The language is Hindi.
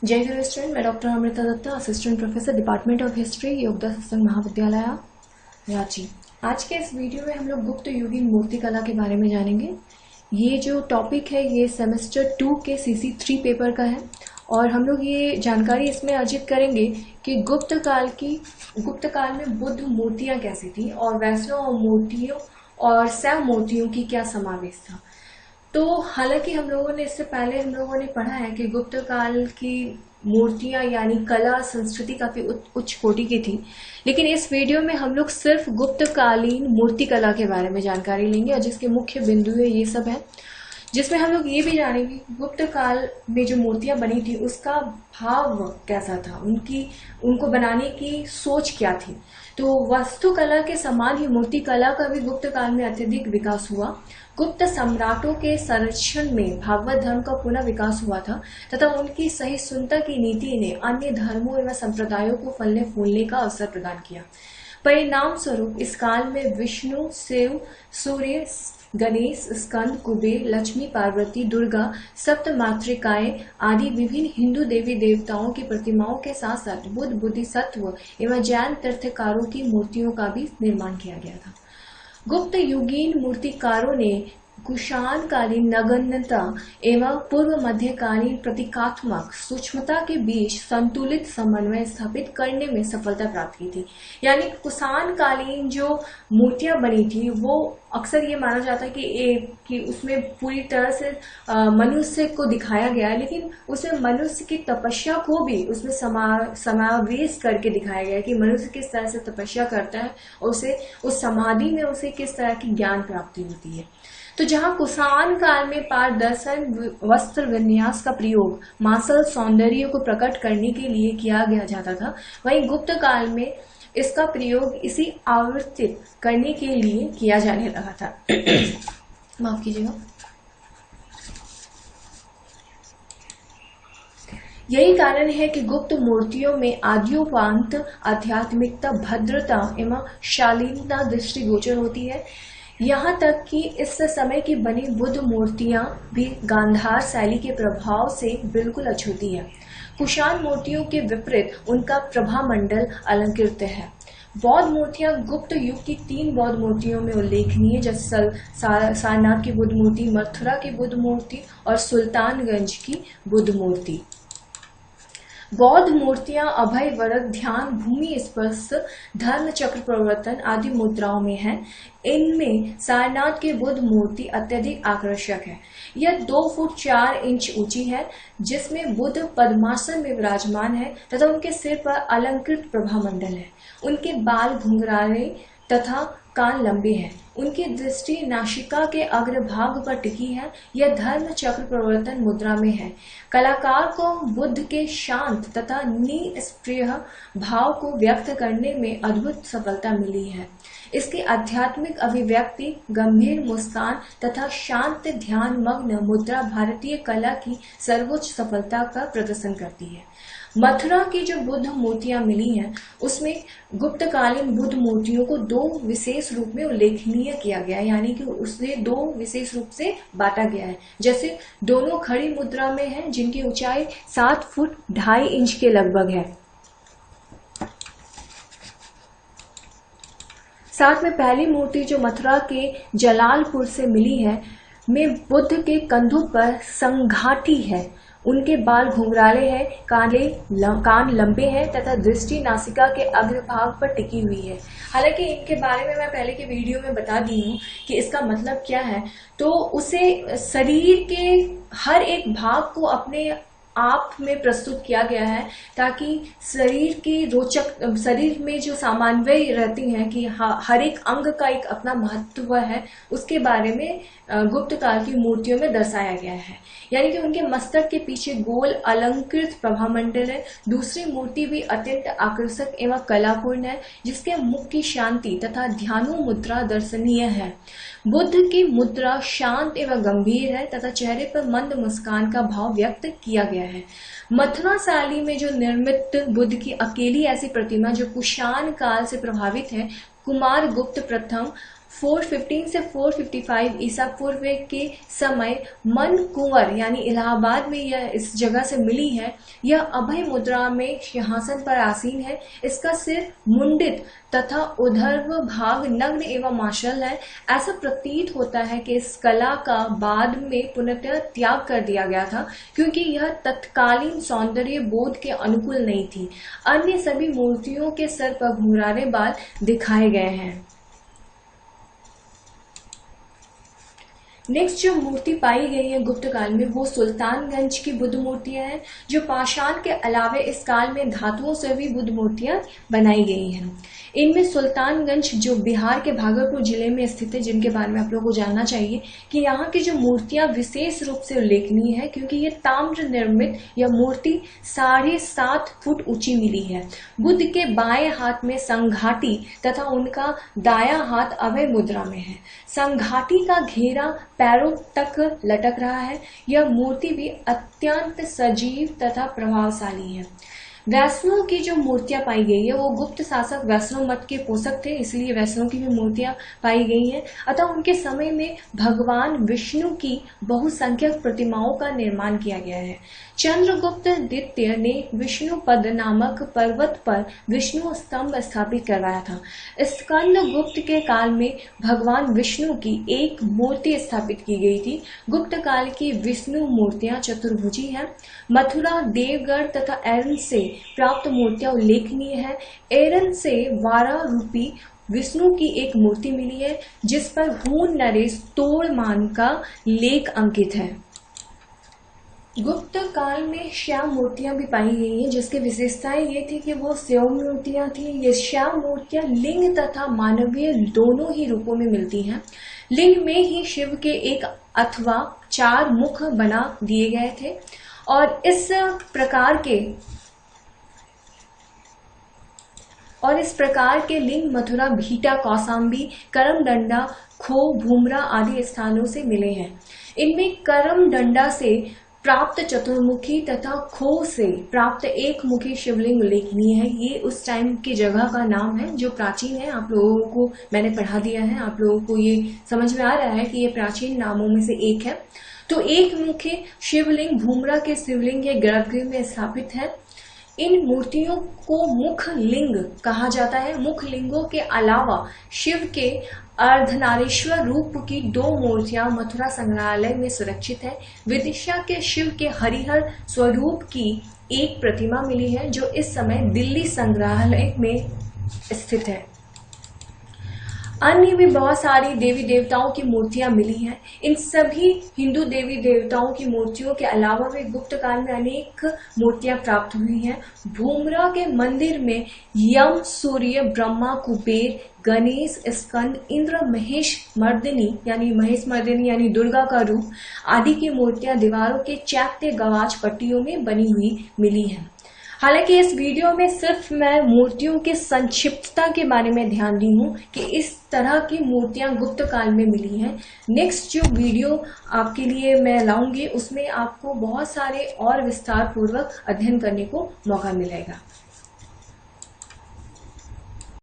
जय गुरु स्टूडेंट, मैं doctor Amrita Datta, assistant professor, department of history, Yogoda Satsanga Mahavidyalaya, Ranchi. आज के इस वीडियो में हम लोग गुप्त युगीन मूर्तिकला के बारे में जानेंगे। ये जो टॉपिक है ये सेमेस्टर 2 के CC3 पेपर का है और हम लोग ये जानकारी इसमें अर्जित करेंगे कि गुप्त काल में बुद्ध मूर्तियां कैसी थी और वैष्णव मूर्तियों और शैव मूर्तियों की क्या समावेश था। तो हालांकि हम लोगों ने इससे पहले हम लोगों ने पढ़ा है कि गुप्त काल की मूर्तियां यानी कला संस्कृति काफी उच्च कोटि की थी, लेकिन इस वीडियो में हम लोग सिर्फ गुप्त कालीन मूर्ति कला के बारे में जानकारी लेंगे और जिसके मुख्य बिंदु है ये सब है, जिसमें हम लोग ये भी जानेंगे गुप्त काल में जो मूर्तियां बनी थी उसका भाव कैसा था, उनको बनाने की सोच क्या थी। तो वास्तुकला के समान ही मूर्ति कला का भी गुप्त काल में अत्यधिक विकास हुआ। गुप्त सम्राटों के संरक्षण में भागवत धर्म का पुनः विकास हुआ था तथा उनकी सहिष्णुता की नीति ने अन्य धर्मों एवं संप्रदायों को फलने फूलने का अवसर प्रदान किया। परिणाम स्वरूप इस काल में विष्णु, शिव, सूर्य, गणेश, स्कंद, कुबेर, लक्ष्मी, पार्वती, दुर्गा, सप्त मातृकाएं आदि विभिन्न हिंदू देवी देवताओं की प्रतिमाओं के साथ साथ बुद्ध, बोधिसत्व एवं जैन तीर्थकारों की मूर्तियों का भी निर्माण किया गया था। गुप्त युगीन मूर्तिकारों ने कुषाण कालीन नगण्यता एवं पूर्व मध्यकालीन प्रतीकात्मक सूक्ष्मता के बीच संतुलित समन्वय स्थापित करने में सफलता प्राप्त की थी। यानी कुषाण कालीन जो मूर्तियां बनी थी वो अक्सर ये माना जाता है कि उसमें पूरी तरह से मनुष्य को दिखाया गया है, लेकिन उसमें मनुष्य की तपस्या को भी उसमें समावेश करके दिखाया गया है कि मनुष्य किस तरह से तपस्या करता है और उसे उस समाधि में उसे किस तरह की ज्ञान प्राप्ति होती है। तो जहां कुषाण काल में पारदर्शन वस्त्र विन्यास का प्रयोग मार्शल सौंदर्य को प्रकट करने के लिए किया गया जाता था, वहीं गुप्त काल में इसका प्रयोग इसी आवर्तित करने के लिए किया जाने लगा था। माफ कीजिएगा। यही कारण है कि गुप्त मूर्तियों में आद्योपांत आध्यात्मिकता, भद्रता एवं शालीनता दृष्टिगोचर होती है। यहाँ तक कि इस समय की बनी बुद्ध मूर्तियां भी गांधार शैली के प्रभाव से बिल्कुल अछूती है। कुषाण मूर्तियों के विपरीत उनका प्रभामंडल अलंकृत है। बौद्ध मूर्तियां गुप्त युग की 3 बौद्ध मूर्तियों में उल्लेखनीय, जैसे सारनाथ की बुद्ध मूर्ति, मथुरा की बुद्ध मूर्ति और सुल्तानगंज की बुद्ध मूर्ति। बौद्ध मूर्तियां अभय, वरद, ध्यान, भूमि स्पर्श, धर्म चक्र प्रवर्तन आदि मुद्राओं में है। इनमें सारनाथ की बुद्ध मूर्ति अत्यधिक आकर्षक है। यह 2 फुट 4 इंच ऊंची है, जिसमें बुद्ध पद्मासन में विराजमान है तथा उनके सिर पर अलंकृत प्रभामंडल है। उनके बाल घुंघराले तथा कान लंबे हैं। उनकी दृष्टि नासिका के अग्रभाग पर टिकी है। यह धर्म चक्र प्रवर्तन मुद्रा में है। कलाकार को बुद्ध के शांत तथा निष्क्रिय भाव को व्यक्त करने में अद्भुत सफलता मिली है। इसकी आध्यात्मिक अभिव्यक्ति, गंभीर मुस्कान तथा शांत ध्यान मग्न मुद्रा भारतीय कला की सर्वोच्च सफलता का प्रदर्शन करती है। मथुरा की जो बुद्ध मूर्तियां मिली हैं उसमें गुप्तकालीन बुद्ध मूर्तियों को 2 विशेष रूप में उल्लेखनीय किया गया है, यानी कि उसे 2 विशेष रूप से बांटा गया है। जैसे दोनों खड़ी मुद्रा में हैं, जिनकी ऊंचाई 7 फुट 2.5 इंच के लगभग है। साथ में पहली मूर्ति जो मथुरा के जलालपुर से मिली है में बुद्ध के कंधों पर संघाटी है। उनके बाल घुंघराले हैं, कान लंबे हैं तथा दृष्टि नासिका के अग्रभाग पर टिकी हुई है। हालांकि इनके बारे में मैं पहले के वीडियो में बता दी हूँ कि इसका मतलब क्या है। तो उसे शरीर के हर एक भाग को अपने आप में प्रस्तुत किया गया है ताकि शरीर में जो सामान्य रहती हैं कि हर एक अंग का एक अपना महत्व है, उसके बारे में गुप्त काल की मूर्तियों में दर्शाया गया है। यानी कि उनके मस्तक के पीछे गोल अलंकृत प्रभामंडल है। दूसरी मूर्ति भी अत्यंत आकर्षक एवं कलापूर्ण है, जिसके मुख की शांति तथा ध्यानु मुद्रा दर्शनीय है। बुद्ध की मुद्रा शांत एवं गंभीर है तथा चेहरे पर मंद मुस्कान का भाव व्यक्त किया गया है। मथुरा शैली में जो निर्मित बुद्ध की अकेली ऐसी प्रतिमा जो कुषाण काल से प्रभावित है, कुमार गुप्त प्रथम 415 से 455 ईसा पूर्व के समय मन कुंवर यानी इलाहाबाद में यह इस जगह से मिली है। यह अभय मुद्रा में सिंहासन पर आसीन है। इसका सिर मुंडित तथा उधर्व भाग नग्न एवं मार्शल है। ऐसा प्रतीत होता है कि इस कला का बाद में पुनः त्याग कर दिया गया था, क्योंकि यह तत्कालीन सौंदर्य बोध के अनुकूल नहीं थी। अन्य सभी मूर्तियों के सर पर घुंघराले बाल दिखाए गए हैं। नेक्स्ट जो मूर्ति पाई गई है गुप्त काल में वो सुल्तानगंज की बुद्ध मूर्तियां हैं, जो पाषाण के अलावे इस काल में धातुओं से भी बुद्ध मूर्तियां बनाई गई हैं। इनमें सुल्तानगंज जो बिहार के भागलपुर जिले में स्थित है, जिनके बारे में आप लोगों को जानना चाहिए कि यहाँ की जो मूर्तियां विशेष रूप से उल्लेखनीय है, क्योंकि ये ताम्र निर्मित यह मूर्ति 7.5 फुट ऊंची मिली है। बुद्ध के बाएं हाथ में संघाटी तथा उनका दायां हाथ अभय मुद्रा में है। संघाटी का घेरा पैरों तक लटक रहा है। यह मूर्ति भी अत्यंत सजीव तथा प्रभावशाली है। वैष्णव की जो मूर्तियां पाई गई है वो गुप्त शासक वैष्णव मत के पोषक थे, इसलिए वैष्णव की भी मूर्तियां पाई गई हैं। अतः उनके समय में भगवान विष्णु की बहुसंख्यक प्रतिमाओं का निर्माण किया गया है। चंद्रगुप्त द्वितीय ने विष्णुपद नामक पर्वत पर विष्णु स्तंभ स्थापित करवाया था। स्कंदगुप्त के काल में भगवान विष्णु की एक मूर्ति स्थापित की गई थी। गुप्त काल की विष्णु मूर्तियां चतुर्भुजी हैं। मथुरा, देवगढ़ तथा एरन से प्राप्त मूर्तियां उल्लेखनीय है। एरन से वारा रूपी विष्णु की एक मूर्ति मिली है, जिस पर हून नरेश तोड़मान का लेख अंकित है। गुप्त काल में श्याम मूर्तियां भी पाई गई हैं, जिसकी विशेषताएं ये थी कि वो शिव मूर्तियां थी। ये श्याम मूर्तियां लिंग तथा मानवीय दोनों ही रूपों में मिलती हैं। लिंग में ही शिव के एक अथवा 4 मुख बना दिए गए थे और इस प्रकार के लिंग मथुरा, भीटा, कौशाम्बी, करमडंडा, खो, भूमरा आदि स्थानों से मिले हैं। इनमें करमडंडा से प्राप्त चतुर्मुखी तथा खो से प्राप्त एक मुखी शिवलिंग उल्लेखनीय है। ये उस टाइम की जगह का नाम है जो प्राचीन है। आप लोगों को मैंने पढ़ा दिया है, आप लोगों को ये समझ में आ रहा है कि ये प्राचीन नामों में से एक है। तो एक मुखी शिवलिंग भूमरा के शिवलिंग के गर्भगृह में स्थापित है। इन मूर्तियों को मुख लिंग कहा जाता है। मुख लिंगों के अलावा शिव के अर्धनारीश्वर रूप की 2 मूर्तियां मथुरा संग्रहालय में सुरक्षित है। विदिशा के शिव के हरिहर स्वरूप की एक प्रतिमा मिली है, जो इस समय दिल्ली संग्रहालय में स्थित है। अन्य भी बहुत सारी देवी देवताओं की मूर्तियां मिली हैं। इन सभी हिंदू देवी देवताओं की मूर्तियों के अलावा भी गुप्त काल में अनेक मूर्तियां प्राप्त हुई हैं। भूमरा के मंदिर में यम, सूर्य, ब्रह्मा, कुबेर, गणेश, स्कंद, इंद्र, महेश मर्दिनी यानी दुर्गा का रूप आदि की मूर्तियां दीवारों के चैत्य गवाच पट्टियों में बनी हुई मिली हैं। हालांकि इस वीडियो में सिर्फ मैं मूर्तियों की संक्षिप्तता के बारे में ध्यान दी हूँ कि इस तरह की मूर्तियां गुप्त काल में मिली हैं। नेक्स्ट जो वीडियो आपके लिए मैं लाऊंगी उसमें आपको बहुत सारे और विस्तार पूर्वक अध्ययन करने को मौका मिलेगा।